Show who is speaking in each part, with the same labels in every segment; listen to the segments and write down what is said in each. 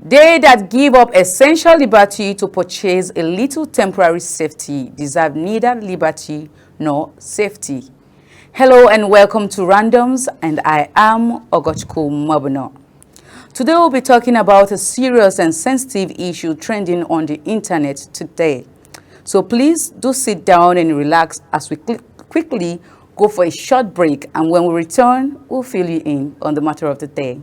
Speaker 1: They that give up essential liberty to purchase a little temporary safety deserve neither liberty nor safety. Hello and welcome to Randoms, and I am Ogochukwu Mabuno. Today we'll be talking about a serious and sensitive issue trending on the internet today. So please do sit down and relax as we quickly go for a short break, and when we return, we'll fill you in on the matter of the day.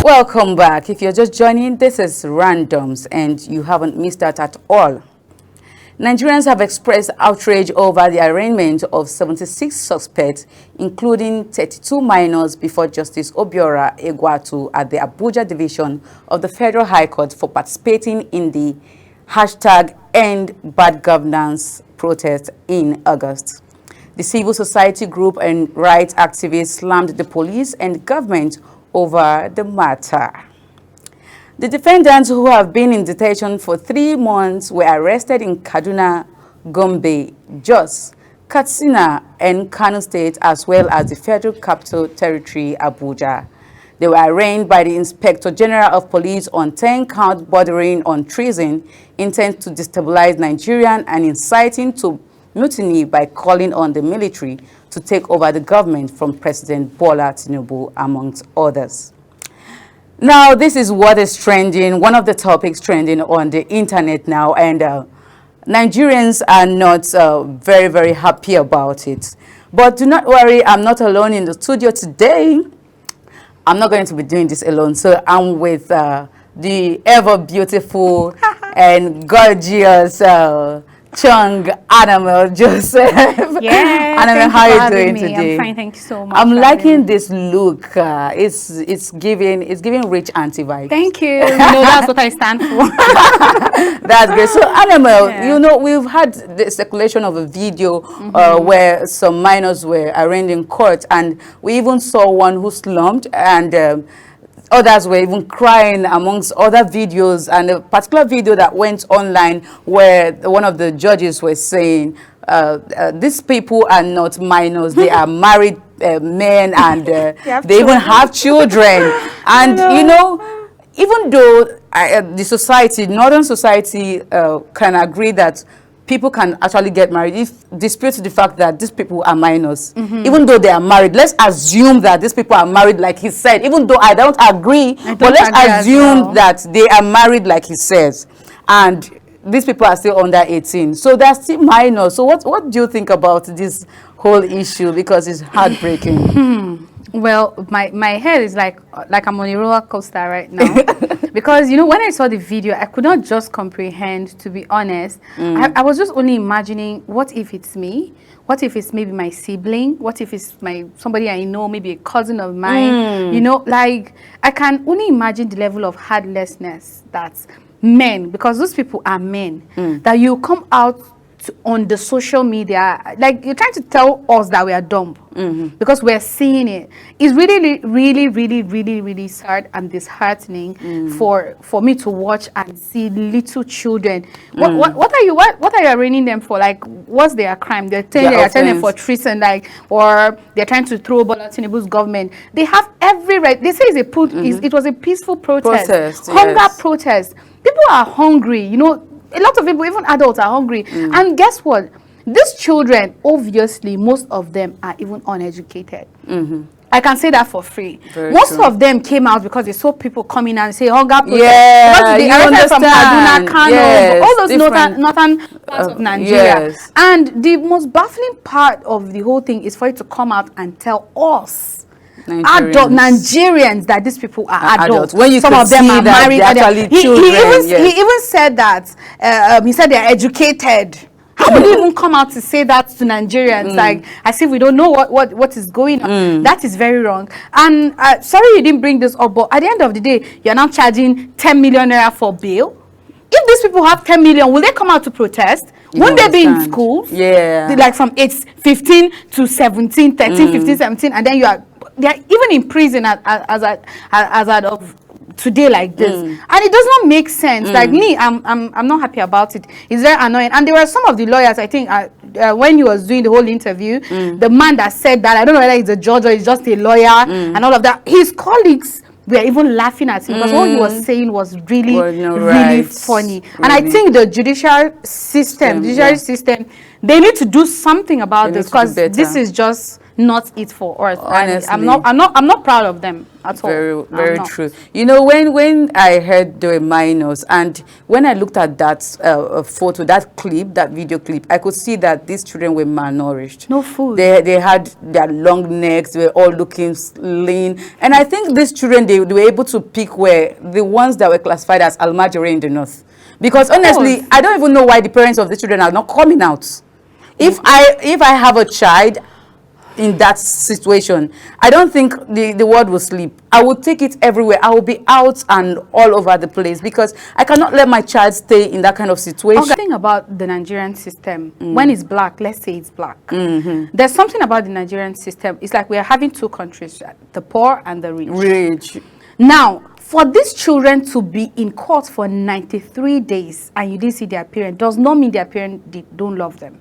Speaker 1: Welcome back. If you're just joining, this is Randoms, and you haven't missed that at all. Nigerians have expressed outrage over the arraignment of 76 suspects, including 32 minors, before Justice Obiora Egwatu at the Abuja Division of the Federal High Court for participating in the #EndBadGovernance protest in August. The civil society group and rights activists slammed the police and government over the matter. The defendants, who have been in detention for 3 months, were arrested in Kaduna, Gombe, Jos, Katsina, and Kano State, as well as the Federal Capital Territory, Abuja. They were arraigned by the Inspector General of Police on 10 counts bordering on treason, intent to destabilize Nigeria, and inciting to mutiny by calling on the military to take over the government from President Bola Tinubu, amongst others. Now, this is what is trending, one of the topics trending on the internet now, and Nigerians are not very, very happy about it. But do not worry, I'm not alone in the studio today. I'm not going to be doing this alone, so I'm with the ever beautiful and gorgeous Chung Animal Joseph.
Speaker 2: Yeah,
Speaker 1: Animal, how are you doing today?
Speaker 2: I'm fine, thank you so much.
Speaker 1: I'm liking this look. It's giving rich auntie vibes.
Speaker 2: Thank you. That's what I stand for.
Speaker 1: That's great. So Animal, yeah. We've had the circulation of a video where some minors were arraigned in court, and we even saw one who slumped, and others were even crying, amongst other videos. And a particular video that went online where one of the judges was saying, these people are not minors, they are married men, and they even have children. And, even though the society, northern society, can agree that people can actually get married, if dispute the fact that these people are minors, even though they are married. Let's assume that these people are married, like he said, even though I don't agree, but let's assume that they are married, like he says, and these people are still under 18, so they're still minors. So what do you think about this whole issue? Because it's heartbreaking.
Speaker 2: Well, my head is like I'm on a roller coaster right now. Because, when I saw the video, I could not just comprehend, to be honest. I was just only imagining, what if it's me? What if it's maybe my sibling? What if it's somebody I know, maybe a cousin of mine? I can only imagine the level of heartlessness that men, because those people are men, that you come out on the social media, like you're trying to tell us that we are dumb, because we're seeing it. It's really, really, really, really, really sad and disheartening for me to watch and see little children. What are you arraigning them for? Like, what's their crime? They're telling them for treason, or they're trying to throw Bola Tinubu's government. They have every right. They say it was a peaceful protest, hunger protest. People are hungry, a lot of people, even adults, are hungry. And guess what? These children, obviously, most of them are even uneducated. I can say that for free. Most of them came out because they saw people coming and say hunger protest. Yeah, they arrested from Kaduna, Kano, all those northern parts of Nigeria. Yes. And the most baffling part of the whole thing is for you to come out and tell us, Nigerians, that these people are adults. When you some of them are married. He even said that. He said they are educated. How would you even come out to say that to Nigerians? Like, as if we don't know what is going on. That is very wrong. And sorry you didn't bring this up, but at the end of the day, you're now charging 10 million naira for bail. If these people have 10 million, will they come out to protest? Won't they be in schools? Yeah. Like from age 15 to 17, 13, 15, 17, and then they are even in prison as of today like this, and it does not make sense. Like me, I'm not happy about it. It's very annoying. And there were some of the lawyers, I think, when he was doing the whole interview, the man that said that, I don't know whether he's a judge or he's just a lawyer and all of that, his colleagues were even laughing at him because what he was saying was really, really funny. And I think the judiciary system, they need to do something about this, because this is just not it for us. Honestly, I'm not proud of them at all.
Speaker 1: Very true. You know, when I heard they were minors, and when I looked at that photo, that clip, that video clip, I could see that these children were malnourished.
Speaker 2: No food.
Speaker 1: They had their long necks. They were all looking lean. And I think these children, they were able to pick were the ones that were classified as Almajiri in the north. Because honestly, I don't even know why the parents of the children are not coming out. If I have a child in that situation, I don't think the world will sleep. I will take it everywhere. I will be out and all over the place, because I cannot let my child stay in that kind of situation.
Speaker 2: The thing about the Nigerian system, when it's black, let's say it's black. There's something about the Nigerian system. It's like we are having two countries, the poor and the rich. Now, for these children to be in court for 93 days and you didn't see their parent does not mean their parent don't love them.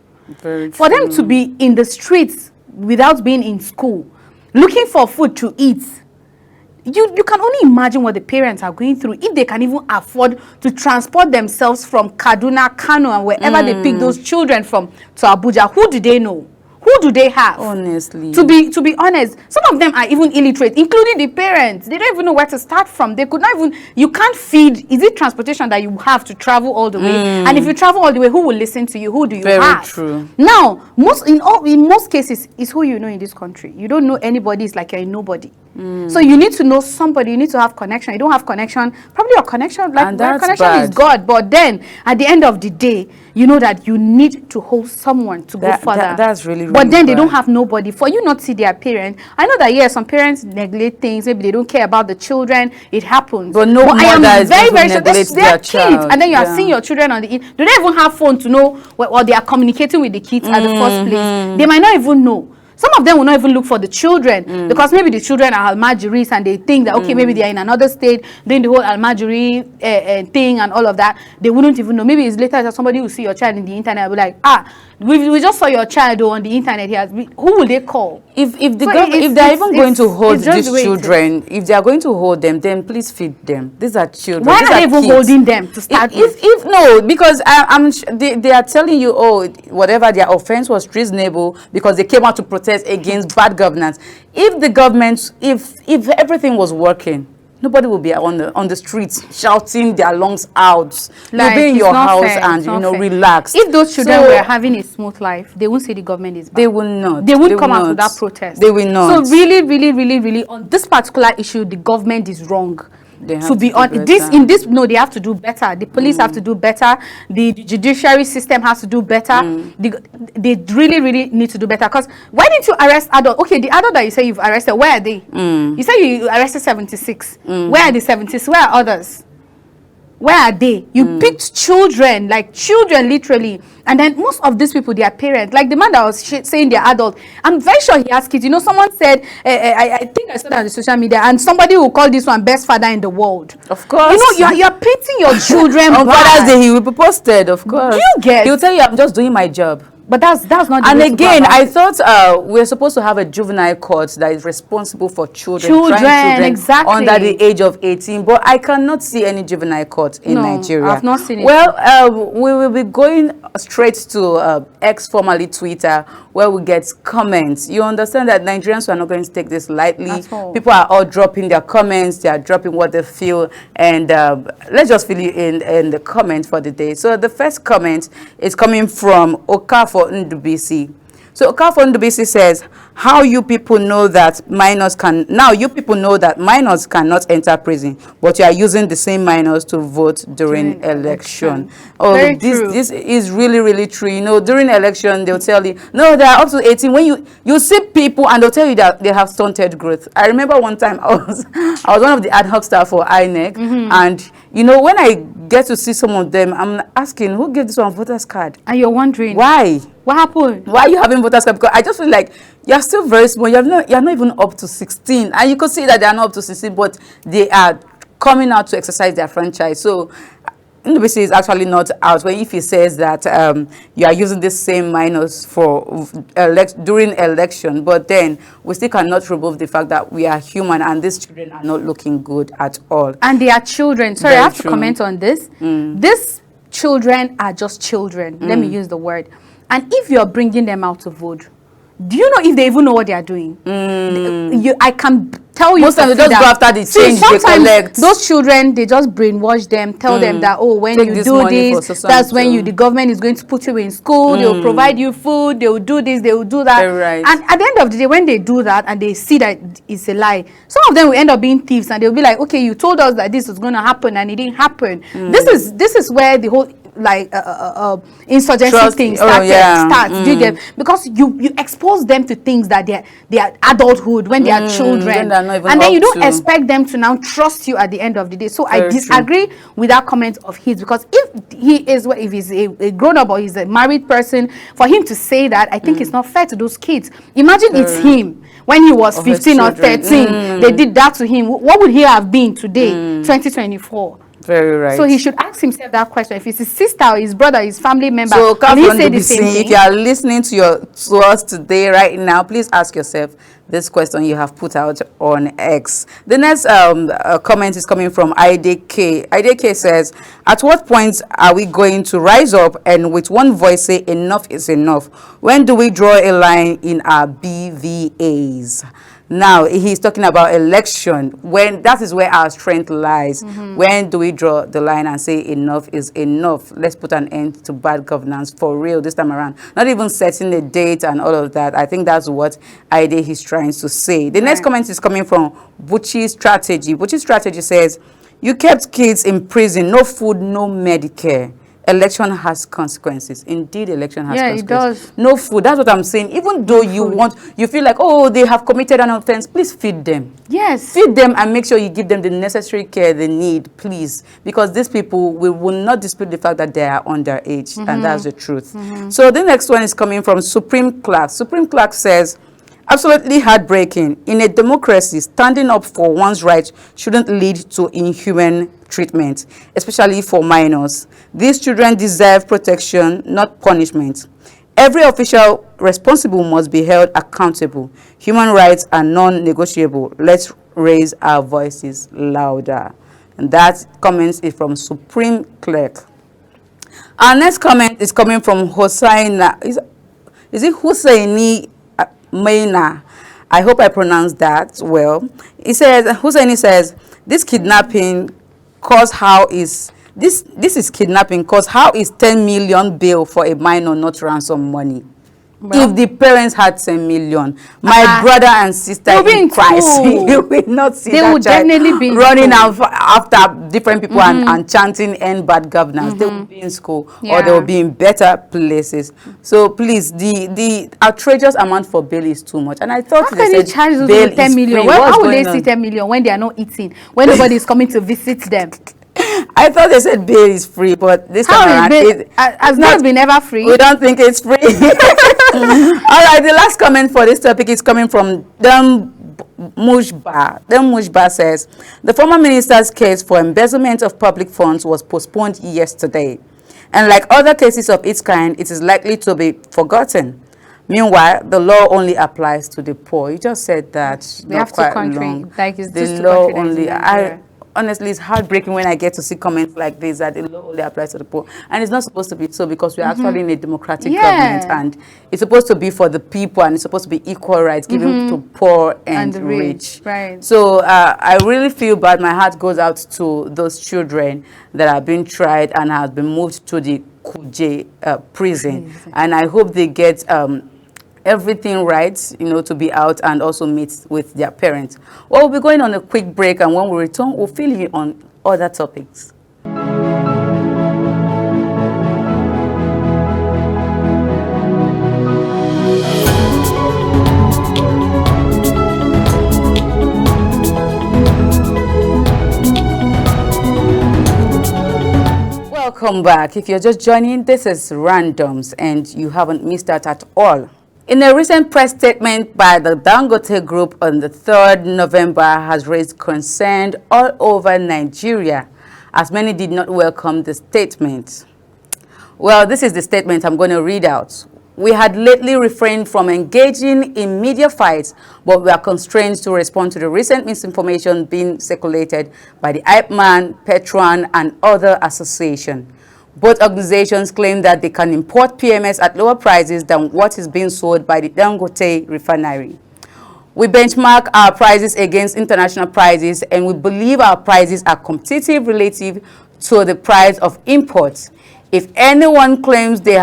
Speaker 2: For them to be in the streets without being in school, looking for food to eat, you can only imagine what the parents are going through, if they can even afford to transport themselves from Kaduna, Kano, and wherever they pick those children from to Abuja. Who do they know? Who do they have?
Speaker 1: Honestly.
Speaker 2: To be honest, some of them are even illiterate, including the parents. They don't even know where to start from. They could not even, you can't feed. Is it transportation that you have to travel all the way? And if you travel all the way, who will listen to you? Who do you have?
Speaker 1: Very true.
Speaker 2: Now, in most cases, it's who you know in this country. You don't know anybody. It's like you're a nobody. So you need to know somebody. You need to have connection. You don't have connection. Probably your connection, like my connection is God. But then, at the end of the day, you know that you need to hold someone to go further.
Speaker 1: That's really
Speaker 2: but then they don't have nobody. For you not to see their parent, I know that yes, some parents neglect things. Maybe they don't care about the children. It happens.
Speaker 1: But no mother is very, very sure
Speaker 2: they're kids, and then you are seeing your children on the do they even have phone to know or they are communicating with the kids at the first place? They might not even know. Some of them will not even look for the children because maybe the children are Almajiris and they think that, okay, maybe they are in another state doing the whole Almajiri thing and all of that. They wouldn't even know. Maybe it's later that somebody will see your child in the internet and be like, we just saw your child on the internet here. Who will they call?
Speaker 1: If they're even going to hold these children, if they are going to hold them, then please feed them. These are children.
Speaker 2: Why are they even holding them to start with?
Speaker 1: If no, because they are telling you, oh, whatever their offense was treasonable because they came out to protest against bad governance. If the government, if everything was working, nobody will be on the streets shouting their lungs out. Like, you'll be in your house and relax.
Speaker 2: If those children were having a smooth life, they won't say the government is bad.
Speaker 1: They will not.
Speaker 2: They won't come out to that protest.
Speaker 1: They will not.
Speaker 2: So really, really, really, really, on this particular issue, the government is wrong. To be on this, no, they have to do better. The police have to do better. The judiciary system has to do better. They really, really need to do better. Because why didn't you arrest adults? Okay, the adult that you say you've arrested, where are they? You say you arrested 76. Where are the 76? Where are others? Where are they? You picked children, like children literally. And then most of these people, their parents, like the man that was saying they're adult, I'm very sure he has kids. You know, someone said, I think I saw that on the social media, and somebody will call this one best father in the world.
Speaker 1: Of course.
Speaker 2: You know, you're painting your children
Speaker 1: on Father's Day, he will be posted, of course.
Speaker 2: You get?
Speaker 1: He'll tell you, I'm just doing my job.
Speaker 2: But that's not the
Speaker 1: and
Speaker 2: way
Speaker 1: again, I thought we're supposed to have a juvenile court that is responsible for children
Speaker 2: exactly.
Speaker 1: under the age of 18. But I cannot see any juvenile court in Nigeria.
Speaker 2: I've not seen it.
Speaker 1: Well, we will be going straight to X, formerly Twitter, where we get comments. You understand that Nigerians are not going to take this lightly. People are all dropping their comments. They are dropping what they feel. And let's just fill you in the comment for the day. So the first comment is coming from Okafo Ndubisi. So Okafo Ndubisi says, how you people know that minors cannot enter prison, but you are using the same minors to vote during election. Oh, this is really, really true. You know, during election, they'll tell you, no, they are up to 18. When you see people and they'll tell you that they have stunted growth. I remember one time I was one of the ad hoc staff for INEC, and you know, when I get to see some of them, I'm asking, who gave this one voter's card?
Speaker 2: And you're wondering
Speaker 1: why?
Speaker 2: What happened?
Speaker 1: Why are you having voter's card? Because I just feel like you're still very small. You're not even up to 16, and you could see that they are not up to 16, but they are coming out to exercise their franchise. So NBC is actually not out when if he says that you are using the same minors for during election, but then we still cannot remove the fact that we are human and these children are not looking good at all.
Speaker 2: And they are children. Sorry,
Speaker 1: Very
Speaker 2: I have to
Speaker 1: true.
Speaker 2: comment on this. These children are just children. Let me use the word. And if you're bringing them out to vote, do you know if they even know what they are doing? I can tell you.
Speaker 1: Most times they just go after the change they collect.
Speaker 2: Those children, they just brainwash them, tell them that, oh, when you do this, that's when the government is going to put you in school, they will provide you food, they will do this, they will do that.
Speaker 1: Right.
Speaker 2: And at the end of the day, when they do that and they see that it's a lie, some of them will end up being thieves and they'll be like, okay, you told us that this was going to happen and it didn't happen. This is where the whole insurgency thing starts. Do you get? Because you expose them to things that they are adulthood when they are children, and then you don't expect them to now trust you at the end of the day. So I disagree with that comment of his, because if he's a grown up or he's a married person, for him to say that, I think it's not fair to those kids. Imagine it's him when he was 15 or 13. They did that to him. What would he have been today, 2024?
Speaker 1: Very right.
Speaker 2: So he should ask himself that question. If it's his sister or his brother, his family member,
Speaker 1: so
Speaker 2: will he say the same thing?
Speaker 1: If you are listening to us today, right now, please ask yourself this question you have put out on X. The next comment is coming from IDK. IDK says, at what point are we going to rise up and with one voice say enough is enough? When do we draw a line in our BVAs? Now, he's talking about election, when that is where our strength lies. When do we draw the line and say enough is enough? Let's put an end to bad governance for real this time around. Not even setting a date and all of that. I think that's what Ide is trying to say. The next comment is coming from Buchi's Strategy. Buchi's Strategy says, you kept kids in prison, no food, no Medicare. Election has consequences. Indeed, election has consequences.
Speaker 2: It does.
Speaker 1: No food. That's what I'm saying. Even though you feel like, oh, they have committed an offense, please feed them.
Speaker 2: Yes.
Speaker 1: Feed them and make sure you give them the necessary care they need, please. Because these people, we will not dispute the fact that they are underage, and that's the truth. So the next one is coming from Supreme Clerk. Supreme Clerk says, absolutely heartbreaking. In a democracy, standing up for one's rights shouldn't lead to inhuman treatment, especially for minors. These children deserve protection, not punishment. Every official responsible must be held accountable. Human rights are non-negotiable. Let's raise our voices louder. And that comment is from Supreme Clerk. Our next comment is coming from Hosseina. Is it Husseini Maina? I hope I pronounced that well. He says, Husseini says, this kidnapping cause how is this is kidnapping cause how is 10 million bail for a minor not ransom money? Well, if the parents had 10 million, my brother and sister in Christ, you will not see
Speaker 2: they
Speaker 1: that
Speaker 2: would
Speaker 1: child
Speaker 2: definitely be
Speaker 1: running after different people and chanting end bad governance. They will be in school or they will be in better places. So please, the outrageous amount for bail is too much. And I thought
Speaker 2: how can they charge bail 10 million? Well, how would they see 10 million when they are not eating, when nobody is coming to visit them?
Speaker 1: I thought they said bail is free, but this time around,
Speaker 2: it has not been ever free.
Speaker 1: We don't think it's free. All right, the last comment for this topic is coming from Dem Mushba. Dem Mushba says, the former minister's case for embezzlement of public funds was postponed yesterday. And like other cases of its kind, it is likely to be forgotten. Meanwhile, the law only applies to the poor. You just said that.
Speaker 2: We have two countries. Like it's
Speaker 1: the law only. Honestly, it's heartbreaking when I get to see comments like this that the law only applies to the poor. And it's not supposed to be so, because we're actually in a democratic government, and it's supposed to be for the people, and it's supposed to be equal rights given to poor and rich.
Speaker 2: Right.
Speaker 1: So I really feel bad. My heart goes out to those children that have been tried and have been moved to the Kuje prison. And I hope they get everything right, to be out and also meet with their parents. Well, we'll be going on a quick break, and when we return, we'll fill you on other topics. Welcome back. If you're just joining, this is Randoms, and you haven't missed out at all. In a recent press statement by the Dangote Group on the 3rd November has raised concern all over Nigeria, as many did not welcome the statement. Well, this is the statement I'm going to read out. We had lately refrained from engaging in media fights, but we are constrained to respond to the recent misinformation being circulated by the Hype Man, Petron, and other associations. Both organizations claim that they can import PMS at lower prices than what is being sold by the Dangote refinery. We benchmark our prices against international prices, and we believe our prices are competitive relative to the price of imports. If anyone claims they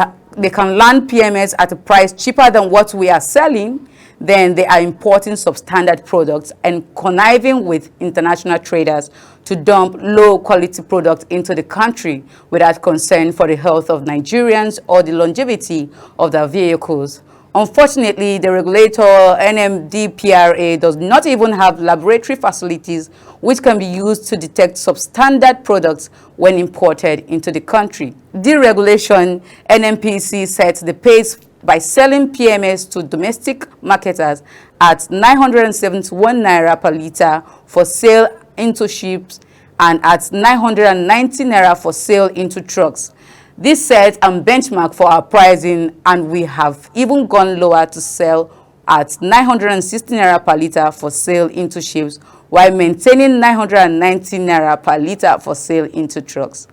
Speaker 1: can land PMS at a price cheaper than what we are selling, then they are importing substandard products and conniving with international traders to dump low-quality products into the country without concern for the health of Nigerians or the longevity of their vehicles. Unfortunately, the regulator NMDPRA does not even have laboratory facilities which can be used to detect substandard products when imported into the country. Deregulation NMPC sets the pace by selling PMS to domestic marketers at 971 naira per litre for sale into ships and at 990 naira for sale into trucks. This sets a benchmark for our pricing, and we have even gone lower to sell at 960 naira per litre for sale into ships, while maintaining 990 naira per litre for sale into trucks.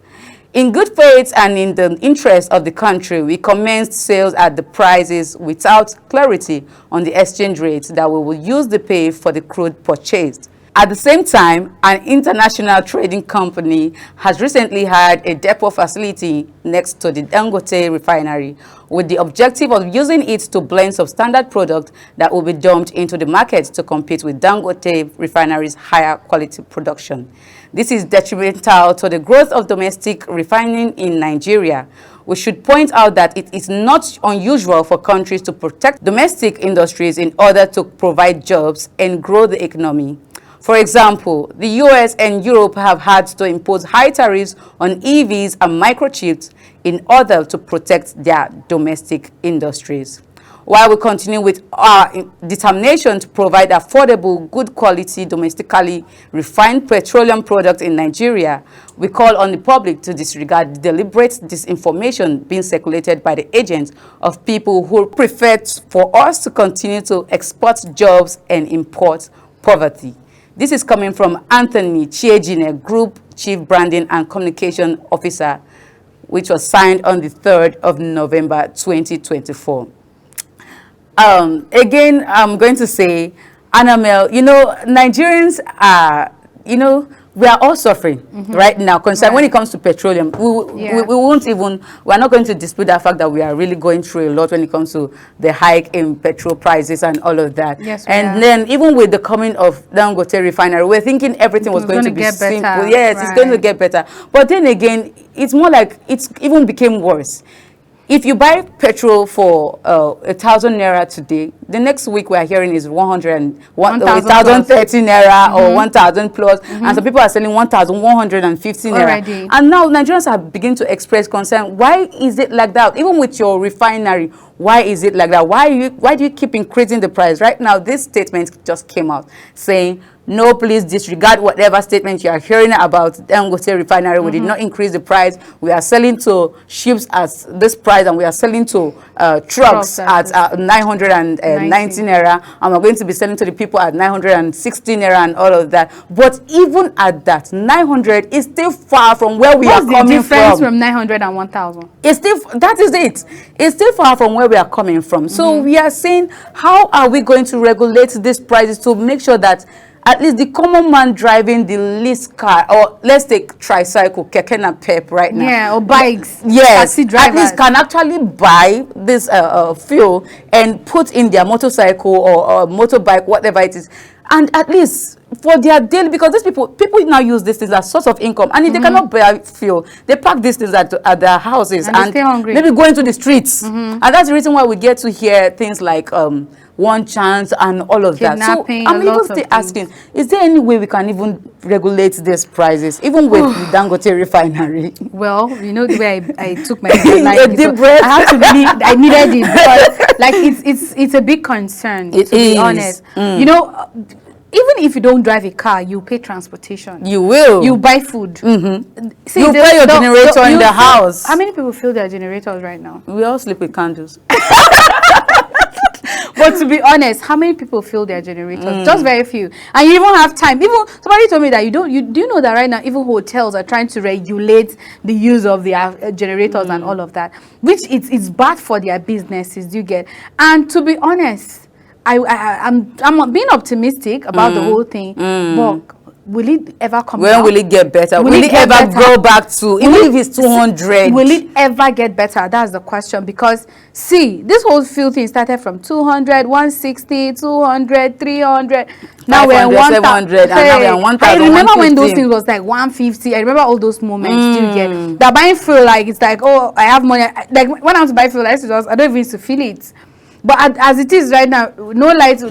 Speaker 1: In good faith and in the interest of the country, we commenced sales at the prices without clarity on the exchange rates that we will use to pay for the crude purchased. At the same time, an international trading company has recently had a depot facility next to the Dangote refinery with the objective of using it to blend substandard product that will be dumped into the market to compete with Dangote refinery's higher quality production. This is detrimental to the growth of domestic refining in Nigeria. We should point out that it is not unusual for countries to protect domestic industries in order to provide jobs and grow the economy. For example, the US and Europe have had to impose high tariffs on EVs and microchips in order to protect their domestic industries. While we continue with our determination to provide affordable, good quality, domestically refined petroleum products in Nigeria, we call on the public to disregard the deliberate disinformation being circulated by the agents of people who prefer for us to continue to export jobs and import poverty. This is coming from Anthony Chiejine, Group Chief Branding and Communication Officer, which was signed on the 3rd of November 2024. Again, I'm going to say, Annamel, Nigerians are, we are all suffering right now concern when it comes to petroleum. We're not going to dispute the fact that we are really going through a lot when it comes to the hike in petrol prices and all of that.
Speaker 2: Yes,
Speaker 1: and then even with the coming of Dangote refinery, we're thinking everything was going to be simple.
Speaker 2: Better.
Speaker 1: Yes,
Speaker 2: Right.
Speaker 1: It's going to get better. But then again, it's more like it's even became worse. If you buy petrol for 1,000 naira today, the next week we are hearing is 1,030 naira or 1,000 plus, and some people are selling 1,150 naira.
Speaker 2: Already.
Speaker 1: And now Nigerians are beginning to express concern. Why is it like that? Even with your refinery, why is it like that? Why do you keep increasing the price? Right now, this statement just came out saying, no, please disregard whatever statement you are hearing about Dangote refinery. We did not increase the price. We are selling to ships at this price, and we are selling to trucks at 990 naira, and we're going to be selling to the people at 960 naira and all of that. But even at that, 900 is still far from where we are coming from.
Speaker 2: What's the difference from 900 and 1,000?
Speaker 1: It's still, that is it. It's still far from where we are coming from. So we are saying, how are we going to regulate these prices to make sure that at least the common man driving the least car, or let's take tricycle, keke na pep right now.
Speaker 2: Yeah, or bikes.
Speaker 1: Yes,
Speaker 2: taxi drivers.
Speaker 1: at least can actually buy this fuel and put in their motorcycle or motorbike, whatever it is. And at least for their daily, because these people now use these things as source of income, and if they cannot buy fuel, they pack these things at their houses
Speaker 2: and stay hungry.
Speaker 1: maybe go into the streets. And that's the reason why we get to hear things like one chance and all of that. So
Speaker 2: Kidnapping,
Speaker 1: I'm
Speaker 2: a lot
Speaker 1: even
Speaker 2: of
Speaker 1: still
Speaker 2: things.
Speaker 1: asking, is there any way we can even regulate these prices, even with the Dangote refinery?
Speaker 2: Well, you know the way I took my
Speaker 1: A deep breath.
Speaker 2: I had to really, I needed it because like it's a big concern,
Speaker 1: It
Speaker 2: to be
Speaker 1: is.
Speaker 2: honest. You know, even if you don't drive a car, you pay transportation.
Speaker 1: You will.
Speaker 2: You buy food. See,
Speaker 1: You pay your generator in the house.
Speaker 2: How many people fill their generators right now?
Speaker 1: We all sleep with candles.
Speaker 2: But to be honest, how many people fill their generators? Just very few. And you even have time. Even somebody told me that do you know that right now even hotels are trying to regulate the use of their generators and all of that, which it's bad for their businesses. You get. And to be honest, I'm being optimistic about the whole thing, but will it ever come
Speaker 1: When
Speaker 2: down?
Speaker 1: will it get better? Will it
Speaker 2: get
Speaker 1: ever
Speaker 2: better?
Speaker 1: go back to, even if it's 200?
Speaker 2: Will it ever get better? That's the question. Because, see, this whole field thing started from 200, 160, 200, 300. Now we're
Speaker 1: 500, 700, and now we're 1,000,
Speaker 2: I remember when those
Speaker 1: 150.
Speaker 2: things was like 150. I remember all those moments. Do you get? That buying fuel, like, it's like, oh, I have money. Like, when I was to buy fuel, I don't even used to feel it. But as it is right now, no lights.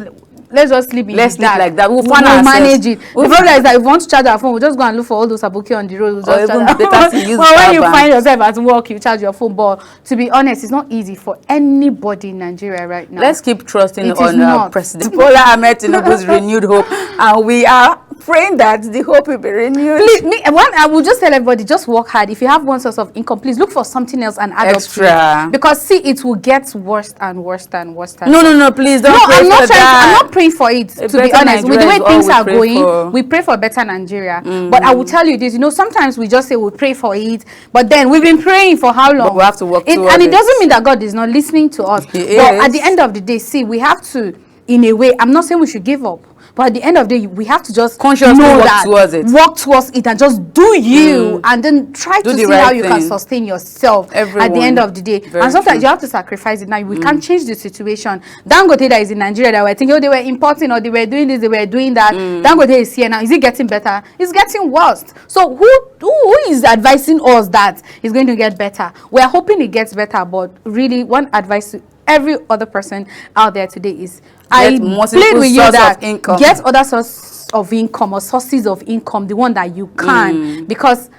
Speaker 2: Let's just sleep in
Speaker 1: Let's
Speaker 2: the dark.
Speaker 1: sleep like that. We'll
Speaker 2: manage it. The problem is that if we want to charge our phone, we'll just go and look for all those abuki on the road. We'll just
Speaker 1: even
Speaker 2: charge our
Speaker 1: better
Speaker 2: phone.
Speaker 1: to use
Speaker 2: Well, when you
Speaker 1: power
Speaker 2: find
Speaker 1: bank.
Speaker 2: yourself at work, you charge your phone. But to be honest, it's not easy for anybody in Nigeria right now.
Speaker 1: Let's keep trusting
Speaker 2: It is
Speaker 1: on
Speaker 2: not.
Speaker 1: President Bola Ahmed Tinubu's renewed hope, and we are praying that the hope will be renewed.
Speaker 2: Please, I will just tell everybody, just work hard. If you have one source of income, please look for something else and add
Speaker 1: Extra.
Speaker 2: up to it. Because see, it will get worse and worse and worse.
Speaker 1: No, please don't
Speaker 2: No,
Speaker 1: pray
Speaker 2: I'm not
Speaker 1: for
Speaker 2: trying.
Speaker 1: that.
Speaker 2: I'm not praying for it.
Speaker 1: A
Speaker 2: To be
Speaker 1: better
Speaker 2: honest, with the
Speaker 1: Nigeria
Speaker 2: way
Speaker 1: is all
Speaker 2: things
Speaker 1: we
Speaker 2: are
Speaker 1: pray
Speaker 2: going,
Speaker 1: for.
Speaker 2: we pray for better Nigeria. But I will tell you this. You know, sometimes we just say we pray for it, but then we've been praying for how long?
Speaker 1: But we have to work
Speaker 2: and
Speaker 1: towards
Speaker 2: it
Speaker 1: it.
Speaker 2: doesn't mean that God is not listening to us.
Speaker 1: He
Speaker 2: But
Speaker 1: is.
Speaker 2: at the end of the day, see, we have to, in a way. I'm not saying we should give up. But at the end of the day, we have to just
Speaker 1: Consciously
Speaker 2: know
Speaker 1: work
Speaker 2: that,
Speaker 1: towards it.
Speaker 2: work towards it, and just do you, and then try
Speaker 1: Do
Speaker 2: to
Speaker 1: the
Speaker 2: see
Speaker 1: right
Speaker 2: how you can
Speaker 1: thing.
Speaker 2: sustain yourself at the
Speaker 1: Everyone.
Speaker 2: end of the day.
Speaker 1: Very
Speaker 2: And sometimes
Speaker 1: true.
Speaker 2: you have to sacrifice it. Now we can't change the situation. Dangote that is in Nigeria that were thinking, oh, they were importing or they were doing this, they were doing that. Dangote is here now. Is it getting better? It's getting worse. So who is advising us that it's going to get better? We're hoping it gets better, but really, one advice to every other person out there today is, I
Speaker 1: multiple
Speaker 2: plead with you
Speaker 1: source
Speaker 2: that
Speaker 1: of income.
Speaker 2: get other source of income or sources of income, the one that you can, because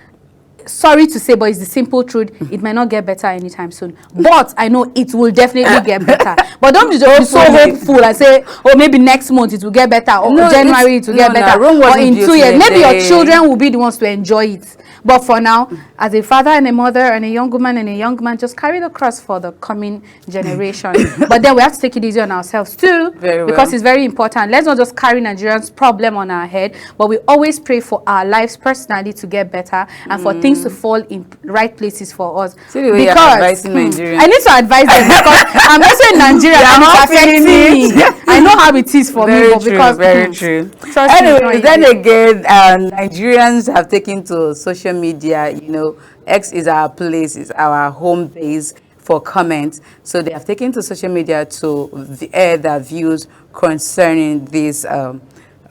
Speaker 2: sorry to say, but it's the simple truth, it might not get better anytime soon, but I know it will definitely get better. But don't be just be so hopeful and say, oh, maybe next month it will get better, or
Speaker 1: No,
Speaker 2: January it will get better,
Speaker 1: Rome
Speaker 2: or
Speaker 1: wasn't
Speaker 2: in
Speaker 1: built
Speaker 2: 2 years
Speaker 1: in a
Speaker 2: maybe your
Speaker 1: day.
Speaker 2: children will be the ones to enjoy it. But for now, as a father and a mother and a young woman and a young man, just carry the cross for the coming generation. But then we have to take it easy on ourselves too,
Speaker 1: Very
Speaker 2: because
Speaker 1: well.
Speaker 2: it's very important. Let's not just carry Nigerians' problem on our head, but we always pray for our lives personally to get better and for things to fall in right places for us.
Speaker 1: See the way you're advising Nigerians.
Speaker 2: I need to advise them because I'm also in Nigeria and it's
Speaker 1: not
Speaker 2: affecting
Speaker 1: feeling
Speaker 2: me.
Speaker 1: it.
Speaker 2: I know how it is for me,
Speaker 1: Very
Speaker 2: but
Speaker 1: true,
Speaker 2: because
Speaker 1: very true.
Speaker 2: trust me, it's
Speaker 1: Anyway,
Speaker 2: not
Speaker 1: then
Speaker 2: easy.
Speaker 1: again, Nigerians have taken to social media. You know, X is our place, is our home base for comment. So they have taken to social media to air their views concerning this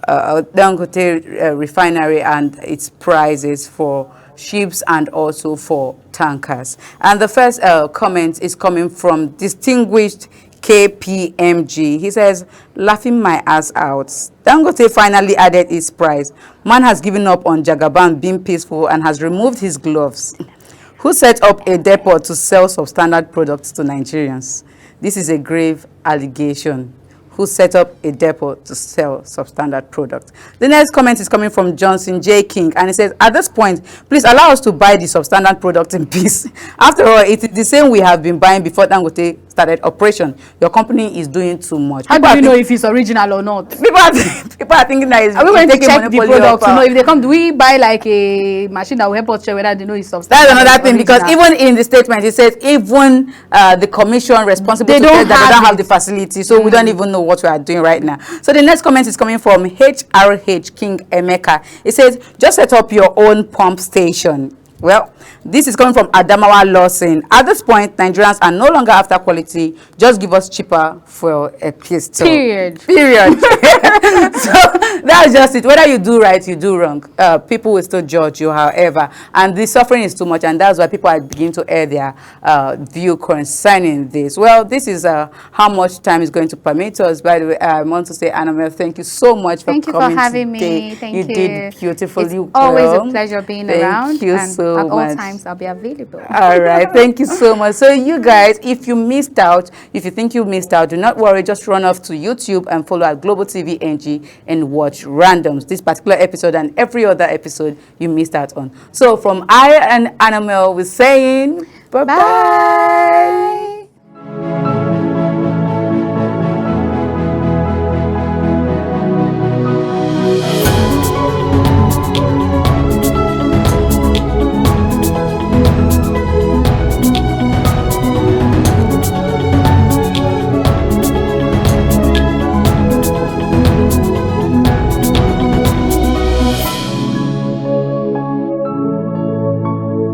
Speaker 1: Dangote refinery and its prices for ships and also for tankers. And the first comment is coming from distinguished KPMG. He says, laughing my ass out. Dangote finally added its price. Man has given up on Jagaban being peaceful and has removed his gloves. Who set up a depot to sell substandard products to Nigerians? This is a grave allegation. Who set up a depot to sell substandard products? The next comment is coming from Johnson J. King, and he says, at this point, please allow us to buy the substandard product in peace. After all, it is the same we have been buying before Dangote started operation. Your company is doing too much.
Speaker 2: How do you know if it's original or not?
Speaker 1: People are thinking that it's
Speaker 2: Are we going to
Speaker 1: taking
Speaker 2: check the
Speaker 1: monopoly
Speaker 2: product
Speaker 1: of
Speaker 2: to know
Speaker 1: power.
Speaker 2: if they come? Do we buy like a machine that will help us check whether they know it's substandard?
Speaker 1: That's another
Speaker 2: or
Speaker 1: thing, because
Speaker 2: original?
Speaker 1: even in the statement, it says even the commission responsible
Speaker 2: They
Speaker 1: to
Speaker 2: don't
Speaker 1: test that they don't
Speaker 2: have
Speaker 1: have the facility, so we don't even know what we are doing right now. So the next comment is coming from HRH King Emeka. It says, just set up your own pump station. Well, this is coming from Adamawa Lawson. At this point, Nigerians are no longer after quality. Just give us cheaper for a pistol.
Speaker 2: Period.
Speaker 1: So that's just it. Whether you do right, you do wrong. People will still judge you, however. And the suffering is too much, and that's why people are beginning to air their view concerning this. Well, this is how much time is going to permit us. By the way, I want to say, Annabelle, thank you so much for coming today.
Speaker 2: Thank you for having me. Thank you.
Speaker 1: You did beautifully.
Speaker 2: It's always a pleasure being around.
Speaker 1: Thank you so
Speaker 2: at
Speaker 1: much.
Speaker 2: all times, I'll be available.
Speaker 1: All right, thank you so much. So you guys, if you missed out, if you think you missed out, do not worry. Just run off to YouTube and follow at Global TV NG and watch randoms. This particular episode and every other episode you missed out on. So from I and Annabelle, we're saying bye-bye.